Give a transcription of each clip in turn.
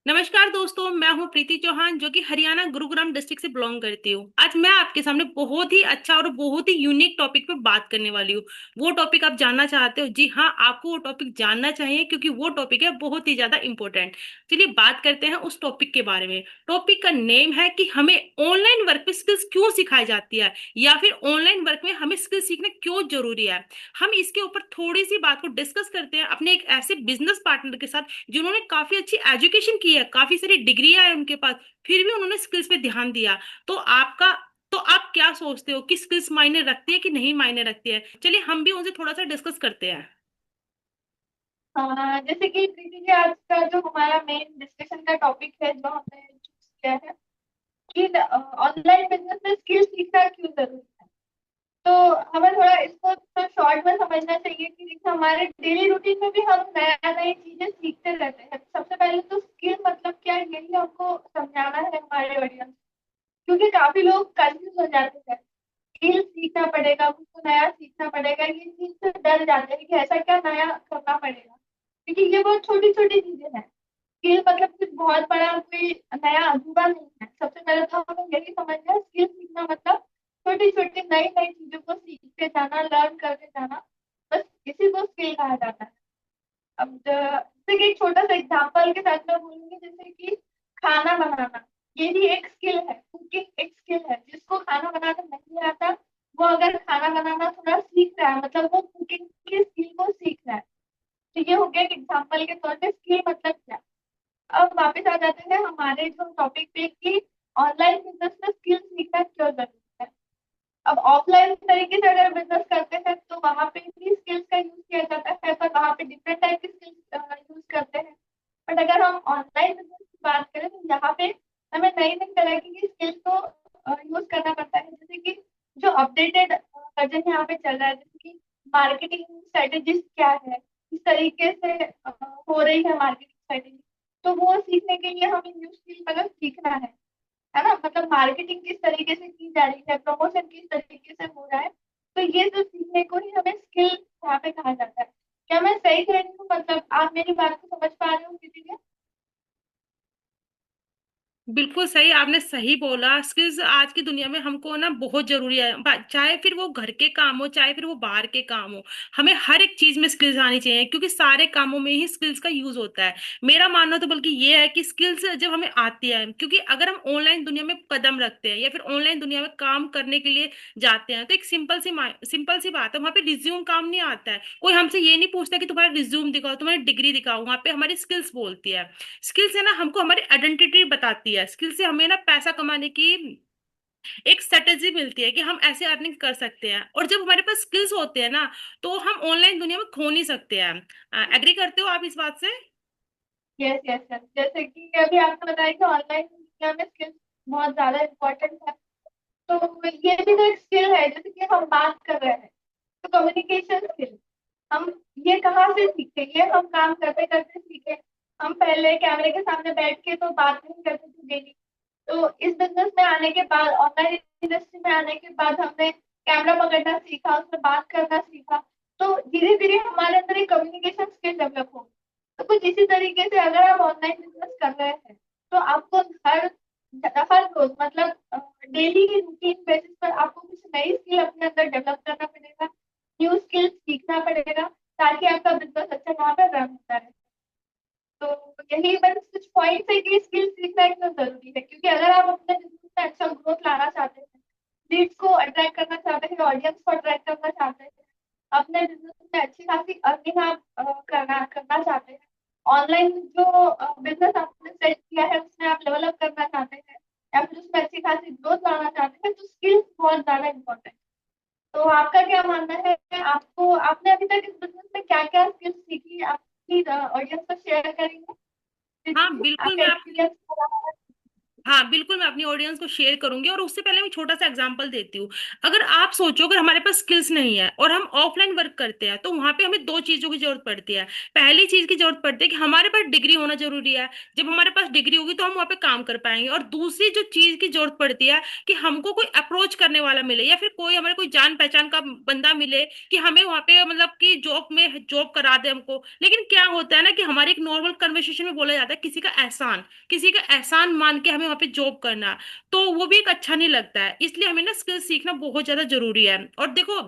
नमस्कार दोस्तों, मैं हूं प्रीति चौहान जो कि हरियाणा गुरुग्राम डिस्ट्रिक्ट से बिलोंग करती हूँ। आज मैं आपके सामने बहुत ही अच्छा और बहुत ही यूनिक टॉपिक पे बात करने वाली हूँ। वो टॉपिक आप जानना चाहते हो? जी हाँ, आपको वो टॉपिक जानना चाहिए क्योंकि वो टॉपिक है बहुत ही ज्यादा इंपॉर्टेंट। चलिए बात करते हैं उस टॉपिक के बारे में। टॉपिक का नेम है कि हमें ऑनलाइन वर्क में स्किल्स क्यों सिखाई जाती है, या फिर ऑनलाइन वर्क में हमें स्किल्स सीखना क्यों जरूरी है। हम इसके ऊपर थोड़ी सी बात को डिस्कस करते हैं अपने एक ऐसे बिजनेस पार्टनर के साथ जिन्होंने काफी अच्छी एजुकेशन की है, काफी सारी डिग्रियां है उनके पास, फिर भी उन्होंने स्किल्स पे ध्यान दिया। तो आपका तो आप क्या सोचते हो कि स्किल्स मायने रखती है कि नहीं मायने रखती है? चलिए हम भी उनसे थोड़ा सा डिस्कस करते हैं। हाँ, जैसे कि प्रीति जी, आज का जो हमारा मेन डिस्कशन का टॉपिक है जो हमने चूज किया है कि ऑनलाइन बिजनेस में स्किल सीखना क्यों जरूरी है। तो हमें थोड़ा इसको थोड़ा शॉर्ट में समझना चाहिए कि देखिए हमारे डेली रूटीन में भी हम नया नई चीजें सीखते रहते हैं। सबसे पहले तो स्किल मतलब क्या है, यही हमको समझाना है हमारे ऑडियंस, क्योंकि काफी लोग कंफ्यूज हो जाते हैं। स्किल सीखना पड़ेगा, कुछ तो नया सीखना पड़ेगा, ये चीज से डर जाते हैं कि ऐसा क्या नया करना पड़ेगा, क्योंकि ये बहुत छोटी छोटी चीजें हैं। स्किल मतलब कुछ बहुत बड़ा कोई नया अजूबा नहीं है। सबसे पहले तो हमें यही समझना है, स्किल सीखना मतलब छोटी छोटी नई नई चीजों को सीखते जाना, लर्न करते जाना। बस इसी को स्किल कहा जाता है। अब जैसे कि एक छोटा सा एग्जांपल के साथ मैं बोलूंगी, जैसे कि खाना बनाना, ये भी एक स्किल है। कुकिंग एक स्किल है। जिसको खाना बनाना नहीं आता, वो अगर खाना बनाना थोड़ा सीख रहा है, मतलब वो कुकिंग की स्किल को सीख रहा है। तो ये हो गया एक एग्जांपल के तौर पे स्किल मतलब क्या। अब वापस आ जाते हैं हमारे जो टॉपिक पे कि ऑनलाइन बिजनेस में स्किल सीखना क्यों जरूरी है। अब ऑफलाइन तरीके से अगर बिजनेस करते हैं तो वहां पे भी स्किल्स का यूज किया जाता है, पर वहां पे डिफरेंट टाइप की स्किल्स यूज करते हैं। बट अगर हम ऑनलाइन बिजनेस की बात करें तो यहाँ पे हमें नई नई तरह की स्किल्स को यूज करना पड़ता है। जैसे कि जो अपडेटेड वर्जन यहाँ पे चल रहा है, जैसे कि मार्केटिंग स्ट्रेटेजीज क्या है, किस तरीके से हो रही है मार्केटिंग स्ट्रेटेजी, तो वो सीखने के लिए हमें न्यू स्किल मतलब सीखना है ना। मतलब मार्केटिंग किस तरीके से की जा रही है, प्रमोशन किस तरीके से हो रहा है। तो ये सब सीखने को ही हमें स्किल यहाँ पे कहा जाता है। क्या मैं सही कह रही हूँ? मतलब आप मेरी बात को समझ पा रहे हो किसी ने? बिल्कुल सही, आपने सही बोला। स्किल्स आज की दुनिया में हमको ना बहुत जरूरी है। चाहे फिर वो घर के काम हो, चाहे फिर वो बाहर के काम हो, हमें हर एक चीज में स्किल्स आनी चाहिए क्योंकि सारे कामों में ही स्किल्स का यूज होता है। मेरा मानना तो बल्कि ये है कि स्किल्स जब हमें आती है, क्योंकि अगर हम ऑनलाइन दुनिया में कदम रखते हैं या फिर ऑनलाइन दुनिया में काम करने के लिए जाते हैं तो एक सिंपल सी बात है, वहां पे रिज्यूम काम नहीं आता है। कोई हमसे ये नहीं पूछता कि तुम्हारा रिज्यूम दिखाओ, तुम्हारी डिग्री दिखाओ, वहां पे हमारी स्किल्स बोलती है। स्किल्स है ना, हमको हमारी आइडेंटिटी बताती है। स्किल से हमें ना पैसा कमाने की एक स्ट्रेटेजी मिलती है कि हम ऐसे अर्निंग कर सकते हैं। और जब हमारे पास स्किल्स होते हैं ना, तो हम ऑनलाइन दुनिया में खो नहीं सकते हैं। एग्री करते हो आप इस बात से? यस यस यस, जैसे कि अभी आपने बताया कि ऑनलाइन दुनिया में स्किल्स बहुत ज्यादा इम्पोर्टेंट है। तो ये भी तो एक स्किल है। जैसे कि हम बात कर रहे हैं, तो कम्युनिकेशन स्किल हम ये कहाँ से सीखे? ये हम काम करते करते सीखे। हम पहले कैमरे के सामने बैठ के तो बात नहीं करते थे डेली। तो इस बिजनेस में आने के बाद, ऑनलाइन इंडस्ट्री में आने के बाद, हमने कैमरा पकड़ना सीखा, उसमें बात करना सीखा। तो धीरे धीरे हमारे अंदर एक कम्युनिकेशन स्किल डेवलप हो। तो कुछ इसी तरीके से अगर आप ऑनलाइन बिजनेस कर रहे हैं, तो आपको हर हर रोज मतलब डेली की रूटीन बेसिस पर आपको कुछ नई स्किल अपने अंदर डेवलप करना पड़ेगा, न्यू स्किल सीखना पड़ेगा, ताकि आपका बिजनेस अच्छा वहां पर रन होता है। तो यही बस कुछ पॉइंट्स है कि स्किल सीखना एकदम जरूरी है, क्योंकि अगर आप अपने बिजनेस में अच्छा ग्रोथ लाना चाहते हैं, लीड्स को अट्रैक्ट करना चाहते हैं, ऑडियंस को अट्रैक्ट करना चाहते हैं, अपने बिजनेस में अच्छी खासी अर्निंग आप करना करना चाहते हैं, ऑनलाइन जो बिजनेस आपने सेट किया है उसमें आप डेवलप करना चाहते हैं, या फिर उसमें अच्छी खासी ग्रोथ लाना चाहते हैं, तो स्किल्स बहुत ज्यादा इंपॉर्टेंट। तो आपका क्या मानना है? आपको आपने अभी तक इस बिजनेस में क्या क्या स्किल्स सीखी, आप प्लीज ऑडियंस को शेयर करेंगे? हाँ दीदी, बिल्कुल, आपका एक्सपीरियंस क्या रहा है? हाँ बिल्कुल, मैं अपनी ऑडियंस को शेयर करूंगी। और उससे पहले मैं छोटा सा एग्जांपल देती हूँ। अगर आप सोचो, अगर हमारे पास स्किल्स नहीं है और हम ऑफलाइन वर्क करते हैं, तो वहां पे हमें दो चीजों की जरूरत पड़ती है। पहली चीज की जरूरत पड़ती है कि हमारे पास डिग्री होना जरूरी है। जब हमारे पास डिग्री होगी तो हम वहां पे काम कर पाएंगे। और दूसरी जो चीज की जरूरत पड़ती है कि हमको कोई अप्रोच करने वाला मिले, या फिर कोई हमारे कोई जान पहचान का बंदा मिले कि हमें वहां पे मतलब कि जॉब में जॉब करा दे हमको। लेकिन क्या होता है ना कि हमारे एक नॉर्मल कन्वर्सेशन में बोला जाता है किसी का एहसान मान के हमें वहां पे जॉब करना, तो वो भी एक अच्छा नहीं लगता है। इसलिए हमें ना स्किल्स सीखना बहुत ज्यादा जरूरी है। और देखो,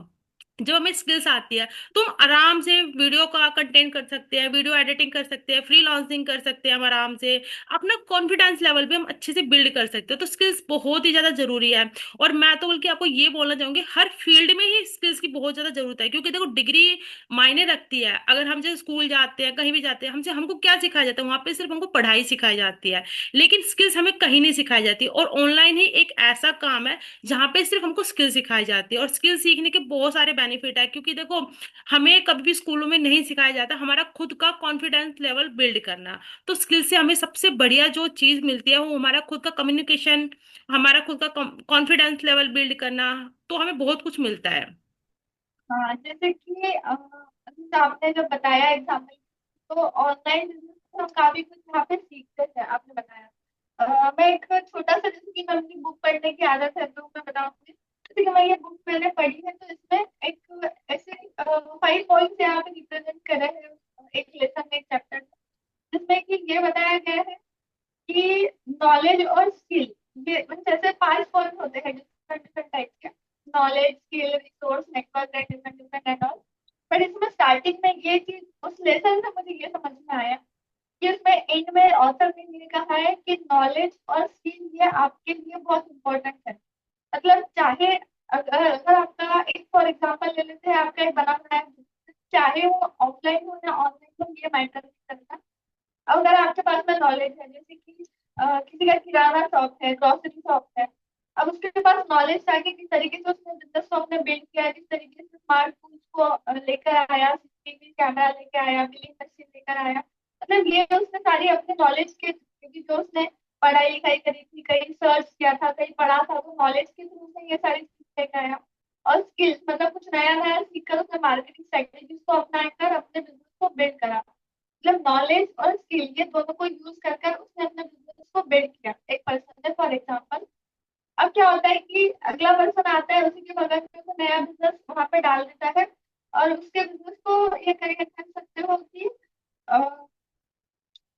जब हमें स्किल्स आती है तो हम आराम से वीडियो का कंटेंट कर सकते हैं, वीडियो एडिटिंग कर सकते हैं, फ्रीलांसिंग कर सकते हैं हम आराम से। अपना कॉन्फिडेंस लेवल भी हम अच्छे से बिल्ड कर सकते हैं। तो स्किल्स बहुत ही ज्यादा जरूरी है। और मैं तो बल्कि आपको ये बोलना चाहूंगी, हर फील्ड में ही स्किल्स की बहुत ज्यादा जरूरत है। क्योंकि देखो, डिग्री मायने रखती है। अगर हम जैसे स्कूल जाते हैं, कहीं भी जाते हैं, हमसे हमको क्या सिखाया जाता है? वहां पे सिर्फ हमको पढ़ाई सिखाई जाती है। लेकिन स्किल्स हमें कहीं नहीं सिखाई जाती। और ऑनलाइन ही एक ऐसा काम है जहाँ पे सिर्फ हमको स्किल सिखाई जाती है। और स्किल सीखने के बहुत सारे बेनिफिट है। क्योंकि देखो, हमें कभी भी स्कूलों में नहीं सिखाया जाता हमारा खुद का कॉन्फिडेंस लेवल बिल्ड करना। तो स्किल से हमें सबसे बढ़िया जो चीज मिलती है वो हमारा खुद का कम्युनिकेशन, हमारा खुद का कॉन्फिडेंस लेवल बिल्ड करना। तो हमें बहुत कुछ मिलता है। हाँ, जैसे कि जैसे आपने जो बताया एग्जाम्पल, तो ऑनलाइन बिजनेस हम काफी कुछ यहाँ पे सीखते हैं, आपने बताया। मैं एक छोटा सा, जैसे कि मैं अपनी बुक पढ़ने की आदत है तो मैं बताऊंगी। जैसे कि मैं ये बुक मैंने पढ़ी है, तो इसमें एक ऐसे 5 पॉइंट्स यहाँ पे रिप्रेजेंट करे हैं एक लेसन में, एक चैप्टर में, जिसमें कि ये बताया गया है कि नॉलेज और स्किल, ये मतलब जैसे 5 पॉइंट होते हैं डिफरेंट डिफरेंट टाइप के, knowledge, skill, resource, network and different different and all. But इसमें स्टार्टिंग में ये चीज, उस लेसन से मुझे ये समझ में आया कि उसमें एंड में ऑथर ने ये कहा है कि नॉलेज और स्किल ये आपके लिए बहुत इंपॉर्टेंट है। मतलब चाहे, अगर आपका एक फॉर एग्जांपल ले लेते हैं, आपका एक बना बनाया business, चाहे वो ऑफलाइन हो या ऑनलाइन हो, ये मैटर नहीं करता। अब अगर आपके पास में नॉलेज है, जैसे कि किसी का किराना शॉप है, ग्रोसरी शॉप है, अब उसके पास नॉलेज था कि किस तरीके से उसने बिजनेस को अपने बिल्ड किया है, किस तरीके से स्मार्ट टूल्स को लेकर आया, सीसीटीवी कैमरा लेकर आया, बिलिंग मशीन लेकर आया। मतलब ये उसने सारी अपने नॉलेज के, क्योंकि जो उसने पढ़ाई लिखाई करी थी, कहीं सर्च किया था, कहीं पढ़ा था, तो नॉलेज के थ्रू से ये सारी चीज लेकर आया। और स्किल्स मतलब कुछ नया नया सीखकर उसने मार्केटिंग स्ट्रेटेजीज को अपनाकर अपने बिजनेस को बिल्ड करा। मतलब नॉलेज और स्किल ये दोनों को यूज कर कर उसने अपने बिजनेस को बिल्ड किया, एक पर्सन ने फॉर एग्जाम्पल। अब क्या होता है कि अगला पर्सन आता है, उसी के बगल में वो नया बिजनेस वहां पे डाल देता है, और उसके बिजनेस को ये करके कह सकते हो कि अ,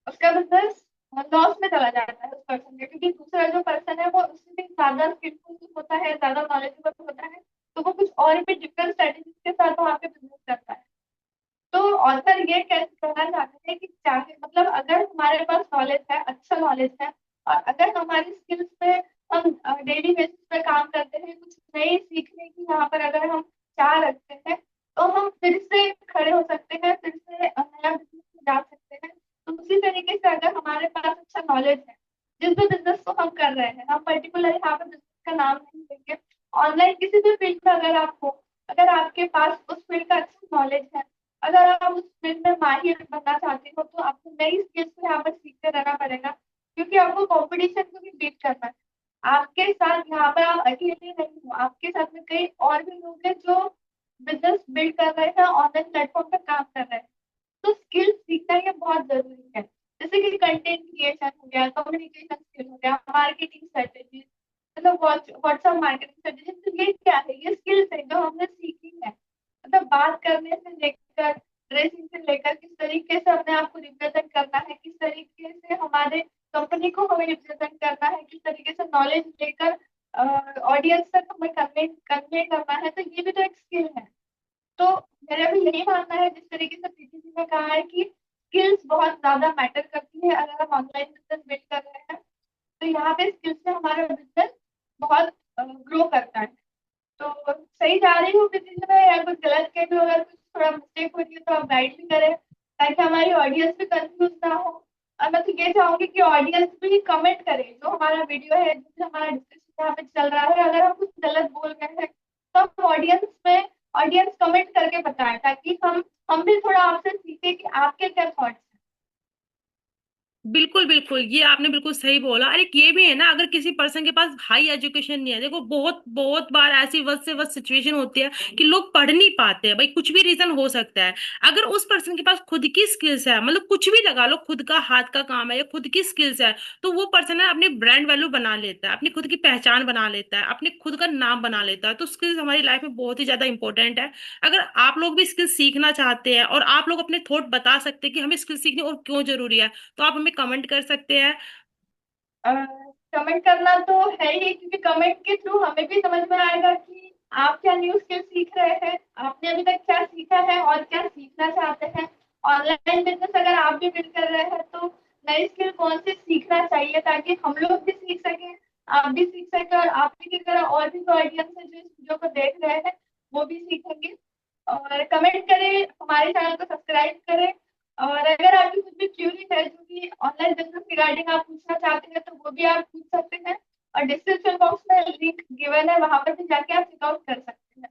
उसका बिजनेस लॉस में चला जाता है उस पर्सन का, क्योंकि दूसरा जो पर्सन है वो उससे भी ज्यादा स्किलफुल होता है, ज्यादा नॉलेजेबल होता है, तो वो कुछ और भी डिफरेंट स्ट्रेटेजीज के साथ वहां पे बिजनेस करता है। तो ऑथर ये कहना चाहते हैं कि चाहे मतलब अगर हमारे पास नॉलेज है, अच्छा नॉलेज है, और अगर हमारी स्किल्स पे हम डेली बेसिस पे काम करते हैं, कुछ नई सीखने की यहाँ पर अगर हम चाह रखते हैं, तो हम फिर से खड़े हो सकते हैं, फिर से नया बिजनेस में जा सकते हैं। तो उसी तरीके से अगर हमारे पास अच्छा नॉलेज है, जिस भी बिजनेस को हम कर रहे हैं, हम पर्टिकुलर यहाँ पर बिजनेस का नाम नहीं लेंगे, ऑनलाइन किसी भी फील्ड में अगर आप हो, अगर आपके पास उस फील्ड का अच्छा नॉलेज है, अगर आप उस फील्ड में माहिर बनना चाहते हो, तो आपको नई स्किल्स को यहाँ पर सीखते रहना पड़ेगा, क्योंकि आपको कंपटीशन को भी बीट करना है। आपके साथ यहाँ पर आप अकेले नहीं हो, आपके साथ में कई और भी लोग हैं जो बिजनेस बिल्ड कर रहे हैं, ऑनलाइन प्लेटफॉर्म पर काम कर रहे हैं। तो स्किल सीखना ये बहुत जरूरी है। जैसे कि कंटेंट क्रिएशन हो गया, कम्युनिकेशन स्किल हो गया, मार्केटिंग स्ट्रेटेजी, मतलब व्हाट्सएप मार्केटिंग स्ट्रेटेजी, तो ये क्या है? ये स्किल्स है जो हमने सीखी है। मतलब बात करने से लेकर, ड्रेसिंग से लेकर, किस तरीके से अपने आप को रिप्रेजेंट करना है, किस तरीके से हमारे कंपनी को हमें रिप्रेजेंट करना है, किस तरीके से नॉलेज लेकर ऑडियंस तक हमें कन्वे कन्वे करना है, तो ये भी तो एक स्किल है। तो मेरा भी यही मानना है, जिस तरीके से प्रीति जी ने कहा है कि स्किल्स बहुत ज्यादा मैटर करती है अगर हम ऑनलाइन बिजनेस बिल्ड कर रहे हैं, तो यहाँ पे स्किल्स से हमारा बिजनेस बहुत ग्रो करता है। तो सही जा रही हूँ प्रीति जी में, या कुछ गलत कह रही हूँ? अगर कुछ थोड़ा मिस्टेक हो रही है तो आप गाइड भी करें, ताकि हमारी ऑडियंस भी कंफ्यूज ना हो। और मैं तो ये चाहूंगी कि ऑडियंस भी कमेंट करे जो हमारा वीडियो है, जो भी हमारा डिस्कशन यहाँ पे चल रहा है, अगर हम कुछ गलत बोल रहे हैं तो हम ऑडियंस कमेंट करके बताएं, ताकि हम भी थोड़ा आपसे सीखे कि आपके क्या थॉट्स हैं। बिल्कुल बिल्कुल, ये आपने बिल्कुल सही बोला। अरे ये भी है ना, अगर किसी पर्सन के पास हाई एजुकेशन नहीं है, देखो बहुत बहुत बार ऐसी वर्स्ट से वर्स्ट सिचुएशन होती है कि लोग पढ़ नहीं पाते हैं, भाई कुछ भी रीजन हो सकता है। अगर उस पर्सन के पास खुद की स्किल्स है, मतलब कुछ भी लगा लो, खुद का हाथ का काम है या खुद की स्किल्स है, तो वो पर्सन है अपनी ब्रांड वैल्यू बना लेता है, अपनी खुद की पहचान बना लेता है, अपने खुद का नाम बना लेता है। तो स्किल्स हमारी लाइफ में बहुत ही ज्यादा इंपॉर्टेंट है। अगर आप लोग भी स्किल्स सीखना चाहते हैं और आप लोग अपने थॉट बता सकते हैं कि हमें स्किल्स सीखनी और क्यों जरूरी है, तो आप हमें कमेंट कर सकते हैं। कमेंट करना तो है ही, क्योंकि कमेंट के थ्रू हमें भी समझ में आएगा कि आप क्या न्यू स्किल सीख रहे हैं, आपने अभी तक क्या सीखा है और क्या सीखना चाहते हैं। ऑनलाइन बिजनेस अगर आप भी बिल्ड कर रहे हैं तो नई स्किल कौन सी सीखना चाहिए, ताकि हम लोग भी सीख सकें, आप भी सीख सकें, और आप ही की तरह और भी ऑडियंस है जो इस वीडियो को देख रहे हैं वो भी सीखेंगे। और कमेंट करें, हमारे चैनल को सब्सक्राइब करें। और अगर आपकी कुछ भी क्यूरी है जो कि ऑनलाइन बिजनेस रिगार्डिंग आप पूछना चाहते हैं तो वो भी आप पूछ सकते हैं। और डिस्क्रिप्शन बॉक्स में लिंक गिवन है, वहां पर भी जाके आप चेकआउट कर सकते हैं।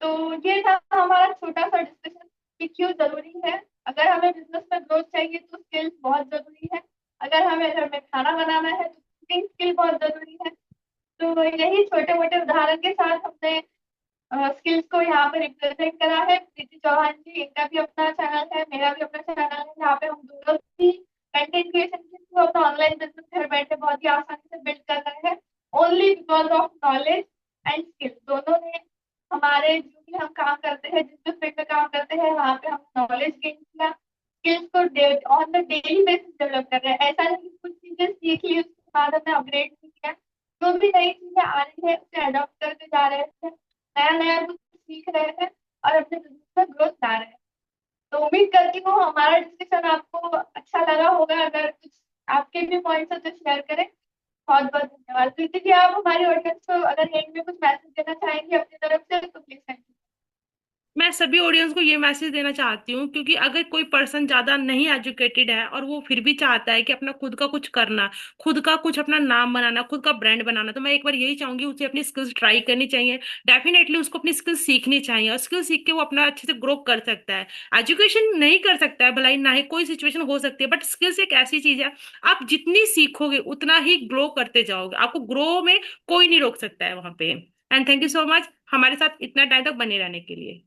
तो ये था हमारा छोटा सा डिस्कशन कि क्यों जरूरी है। अगर हमें बिजनेस में ग्रोथ चाहिए तो स्किल्स बहुत जरूरी है। अगर हमें घर में खाना बनाना है तो कुकिंग स्किल बहुत जरूरी है। तो यही छोटे मोटे उदाहरण के साथ हमने स्किल्स को यहाँ पे रिप्रेजेंट करा है। प्रीति चौहान जी, इनका भी अपना चैनल है, मेरा भी अपना चैनल है, जहाँ पे हम दोनों भी कंटेंट क्रिएशन के थ्रू अपना ऑनलाइन बिजनेस घर बैठे बहुत ही आसानी से बिल्ड कर रहे हैं। Only because of knowledge and skill. दोनों ने हमारे जो भी हम काम करते हैं, जिस जिस फील्ड में काम करते हैं, वहाँ पे हम नॉलेज गेन किया, स्किल्स को on the daily basis develop कर रहे हैं। ऐसा नहीं कि कुछ चीजें सीख ली उसके बाद हमने अपग्रेड नहीं किया। जो भी नई चीजें आ रही है उसे अडॉप्ट करते जा रहे हैं, नया नया कुछ सीख रहे हैं और अपने बिजनेस में ग्रोथ ला रहे हैं। तो उम्मीद करती हूँ हमारा डिस्कशन आपको अच्छा लगा होगा। अगर कुछ आपके भी पॉइंट्स है तो शेयर करें। बहुत बहुत धन्यवाद। प्रीति जी, आप हमारी ऑडियंस को अगर एंड में कुछ मैसेज देना चाहेंगे अपनी तरफ से तो प्लीज कंटिन्यू। मैं सभी ऑडियंस को ये मैसेज देना चाहती हूँ, क्योंकि अगर कोई पर्सन ज्यादा नहीं एजुकेटेड है और वो फिर भी चाहता है कि अपना खुद का कुछ करना, खुद का कुछ अपना नाम बनाना, खुद का ब्रांड बनाना, तो मैं एक बार यही चाहूंगी उसे अपनी स्किल्स ट्राई करनी चाहिए। डेफिनेटली उसको अपनी स्किल्स सीखनी चाहिए, और स्किल सीख के वो अपना अच्छे से ग्रो कर सकता है। एजुकेशन नहीं कर सकता है भलाई, ना ही कोई सिचुएशन हो सकती है, बट स्किल्स एक ऐसी चीज है, आप जितनी सीखोगे उतना ही ग्रो करते जाओगे, आपको ग्रो में कोई नहीं रोक सकता है वहां पे। And thank you so much हमारे साथ इतना टाइम तक बने रहने के लिए।